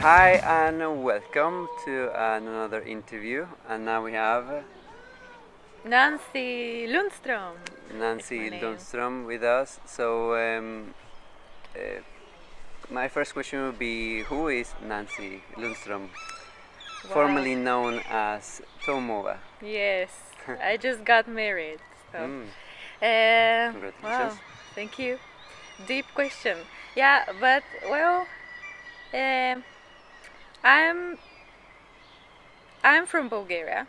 Hi and welcome to another interview. And now we have Nancy Lundström. Nancy name. Lundström with us. So, my first question would be, who is Nancy Lundström, formerly known as Tomova? Yes, I just got married. So. Congratulations. Wow, thank you. Deep question. Yeah, but well, I'm from Bulgaria.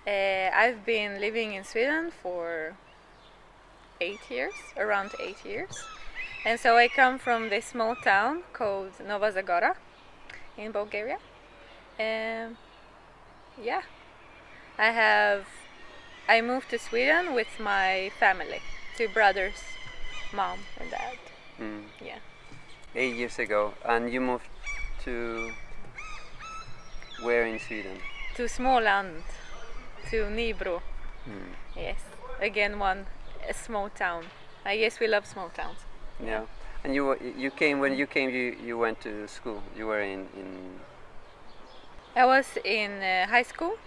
I've been living in Sweden for 8 years, around 8 years. And so I come from this small town called Nova Zagora in Bulgaria. Yeah, I moved to Sweden with my family, 2 brothers, mom and dad. Yeah. 8 years ago, and you moved to where in Sweden? To Småland, to Nybro. Yes, again a small town. I guess we love small towns. Yeah. And you came when you came. You went to school. You were in. I was in high school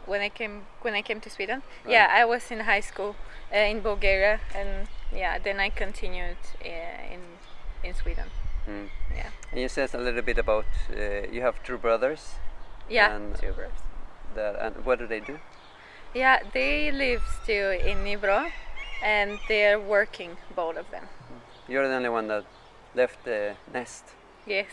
when I came to Sweden. Right. Yeah, I was in high school in Bulgaria, and yeah, then I continued in Sweden. Yeah. And you said a little bit about you have 2 brothers. Yeah, 2 brothers. And what do they do? Yeah, they live still in Nybro, and they're working, both of them. You're the only one that left the nest. Yes.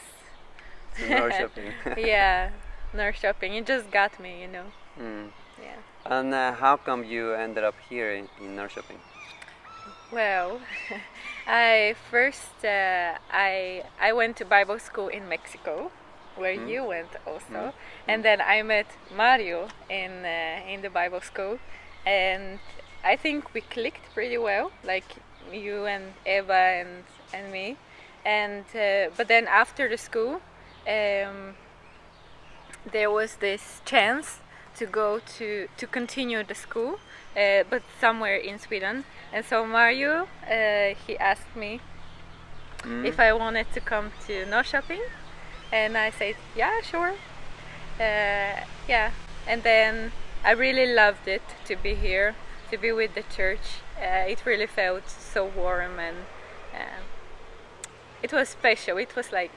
To Norrköping. Yeah, Norrköping. You just got me, Yeah. And how come you ended up here in Norrköping? Well, I went to Bible school in Mexico, where you went also, and then I met Mario in the Bible school, and I think we clicked pretty well, like you and Eva and me, and but then after the school, there was this chance to go to continue the school, but somewhere in Sweden. And so Mario, he asked me if I wanted to come to Norrköping, and I said, yeah, sure. Yeah, and then I really loved it to be here, to be with the church. It really felt so warm, and it was special. It was like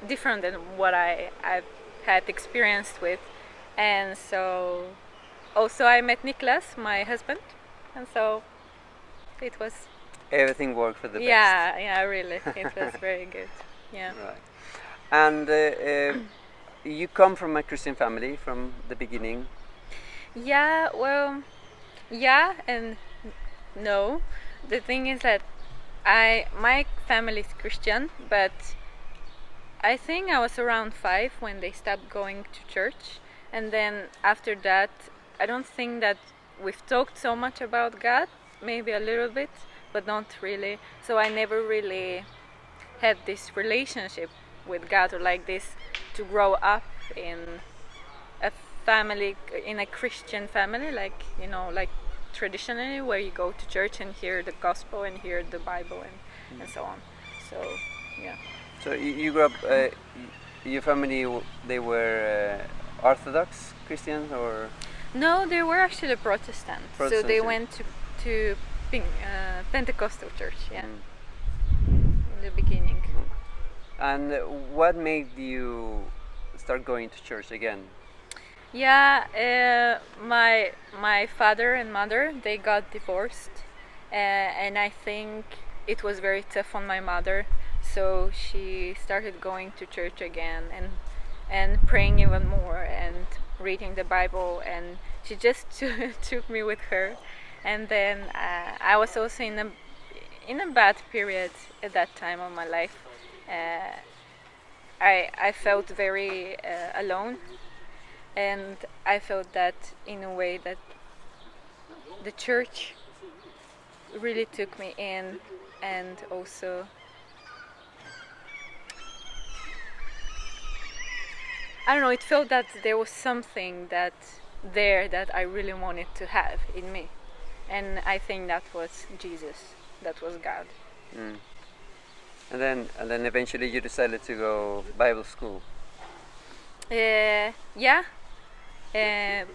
different than what I've had experienced with. And so also I met Niklas, my husband, and so it was everything worked for the best. Yeah, really, it was very good. Yeah. Right. And you come from a Christian family from the beginning? Yeah, well, yeah and no. The thing is that my family is Christian, but I think I was around 5 when they stopped going to church, and then after that, I don't think that we've talked so much about God, maybe a little bit, but not really. So I never really had this relationship with God, or like this, to grow up in a family, in a Christian family, like, like traditionally, where you go to church and hear the gospel and hear the Bible and so on. So, yeah. So you grew up, your family, they were Orthodox Christians, or? No, they were actually Protestant. So they went to Pentecostal church, yeah, in the beginning. And what made you start going to church again? Yeah, my father and mother, they got divorced, and I think it was very tough on my mother. So she started going to church again and praying even more and reading the Bible, and she just took me with her. And then I was also in a bad period at that time of my life. I felt very alone, and I felt that in a way that the church really took me in, and also I don't know, it felt that there was something that I really wanted to have in me. And I think that was Jesus, that was God. And then eventually you decided to go Bible school. Yeah,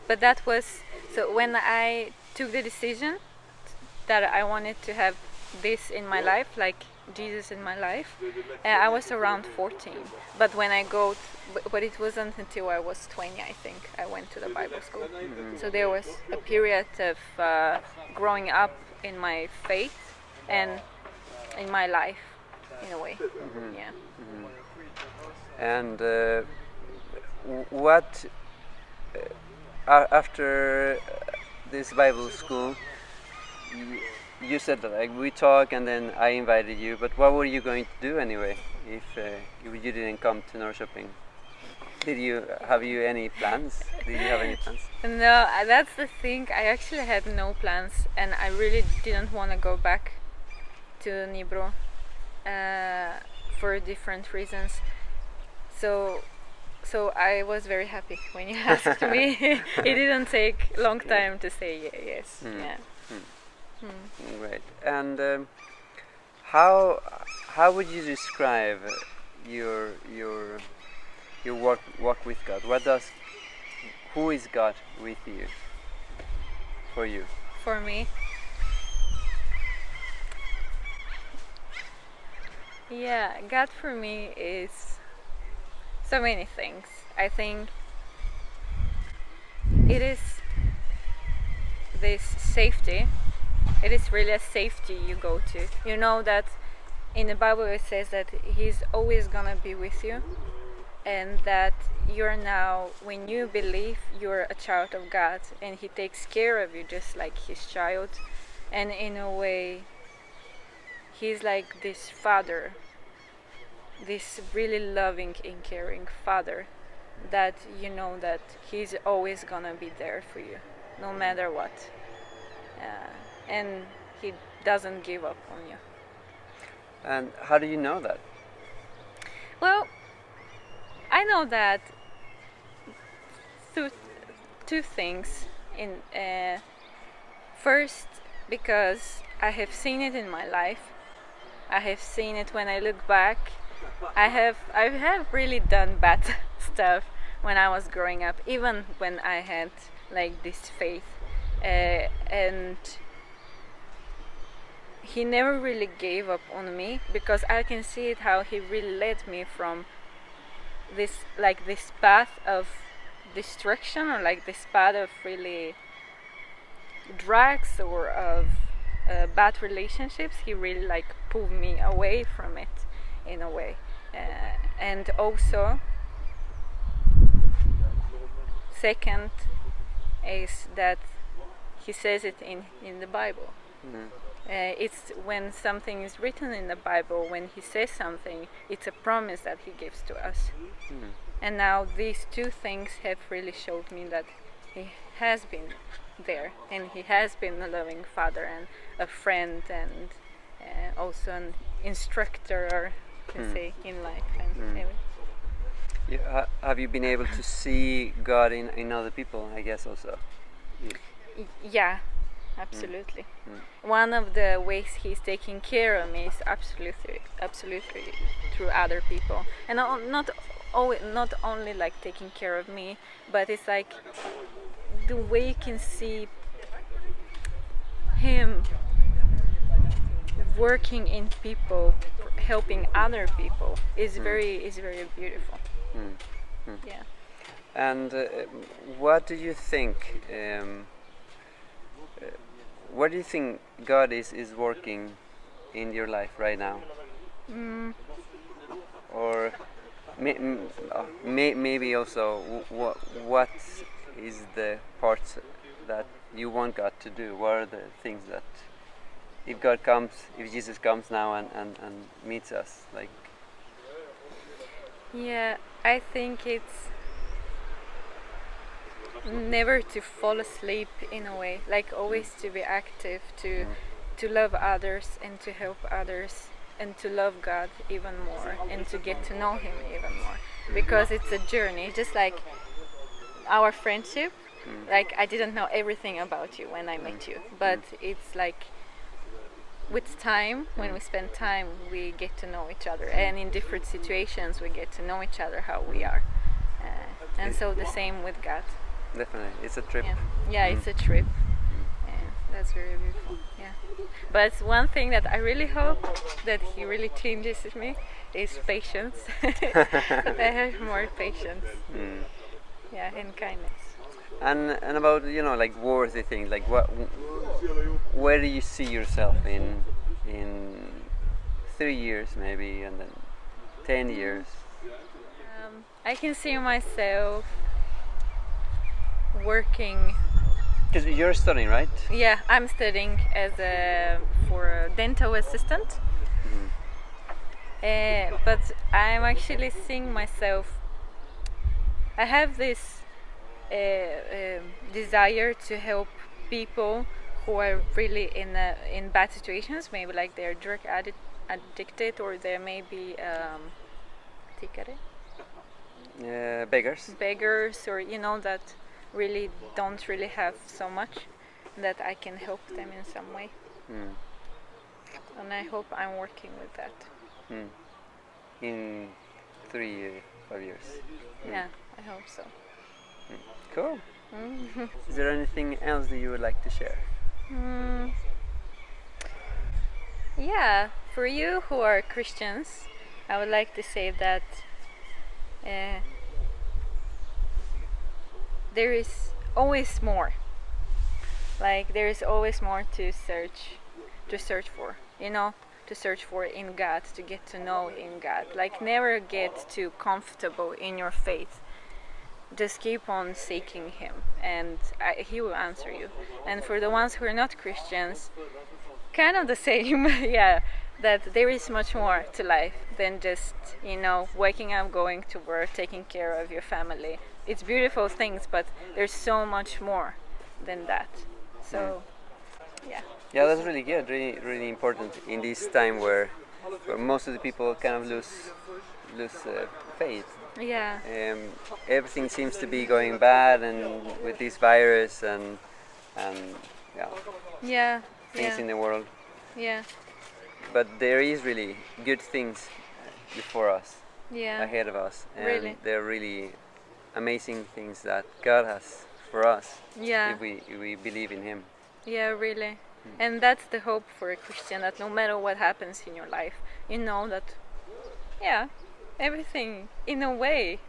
but that was so when I took the decision that I wanted to have this in my life, like Jesus in my life. I was around 14, but when I but it wasn't until I was 20, I think, I went to the Bible school. Mm-hmm. So there was a period of growing up in my faith and in my life, in a way. Mm-hmm. Yeah. Mm-hmm. And what after this Bible school, you, you said that like we talk, and then I invited you. But what were you going to do anyway if you didn't come to Norrköping? Did you have any plans? Did you have any plans? No, that's the thing. I actually had no plans, and I really didn't want to go back to Nibro for different reasons. So I was very happy when you asked me. It didn't take a long time to say yes. Mm. Yeah. Mm. Mm. Great. And how would you describe your walk with God? Who is God with you? For you? For me, yeah, God for me is so many things. I think it is this safety. It is really a safety you go to. You know that in the Bible it says that He's always gonna be with you, and that you're now, when you believe, you're a child of God, and He takes care of you just like His child. And in a way, He's like this father, this really loving and caring father, that you know that He's always gonna be there for you, no matter what. And He doesn't give up on you. And how do you know that? Well, I know that through two things. First, because I have seen it in my life. I have seen it when I look back. I have really done bad stuff when I was growing up, even when I had like this faith, and He never really gave up on me, because I can see it how He really led me from this path of destruction, or like this path of really drugs or of bad relationships. He really like pulled me away from it in a way. And also, second is that He says it in the Bible. Mm. It's when something is written in the Bible, when He says something, it's a promise that He gives to us. Mm. And now these two things have really showed me that He has been there, and He has been a loving father and a friend, and also an instructor, or you can say, in life. And Have you been able to see God in other people? I guess also. Yeah, absolutely. Mm. One of the ways He's taking care of me is absolutely through other people, and not only like taking care of me, but it's like the way you can see Him working in people, helping other people, is very beautiful. Mm. Mm. Yeah. And what do you think? What do you think God is working in your life right now? Or maybe also what is the parts that you want God to do? What are the things that if Jesus comes now and meets us, like? Yeah, I think it's never to fall asleep, in a way, like always to be active, to love others and to help others, and to love God even more, and to get to know Him even more, because it's a journey, just like our friendship. Like, I didn't know everything about you when I met you, but it's like with time, when we spend time, we get to know each other, and in different situations, we get to know each other how we are. And so the same with God. Definitely, it's a trip. Yeah, it's a trip. And that's very beautiful. Yeah. But one thing that I really hope that He really changes in me is patience. That I have more patience. Mm. Yeah, and kindness. And about like worthy things, like where do you see yourself in 3 years maybe, and then 10 years? I can see myself working. Because you're studying, right? Yeah, I'm studying for a dental assistant. But I'm actually seeing myself. I have this desire to help people who are really in bad situations, maybe like they're addicted, or they may be Beggars. beggars, or that really don't really have so much, that I can help them in some way. Mm. And I hope I'm working with that. Mm. In 5 years. Yeah, I hope so. Cool. Is there anything else that you would like to share? Yeah, for you who are Christians, I would like to say that there is always more. Like there is always more to search for. To search for in God, to get to know in God. Like never get too comfortable in your faith. Just keep on seeking Him, and He will answer you. And for the ones who are not Christians, kind of the same. Yeah, that there is much more to life than just waking up, going to work, taking care of your family. It's beautiful things, but there's so much more than that. So yeah. Yeah, that's really good. Really, really important in this time where most of the people kind of lose faith. Yeah. Everything seems to be going bad, and with this virus and yeah, Yeah. things in the world. Yeah. But there is really good things before us, Yeah. ahead of us, and Really. they're really amazing things that God has for us. Yeah. If we believe in Him. Yeah, really. And that's the hope for a Christian, that no matter what happens in your life, you know that, yeah, everything, in a way,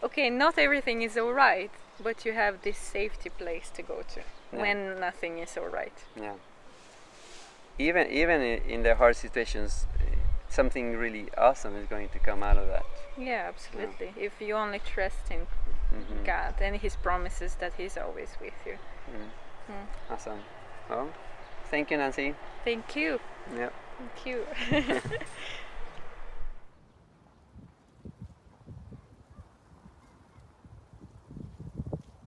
okay, not everything is alright, but you have this safety place to go to when nothing is alright. Yeah. Even in the hard situations, something really awesome is going to come out of that. Yeah, absolutely. Yeah. If you only trust in God and His promises that He's always with you. Awesome. Well, thank you, Nancy. Thank you. Yeah. Thank you.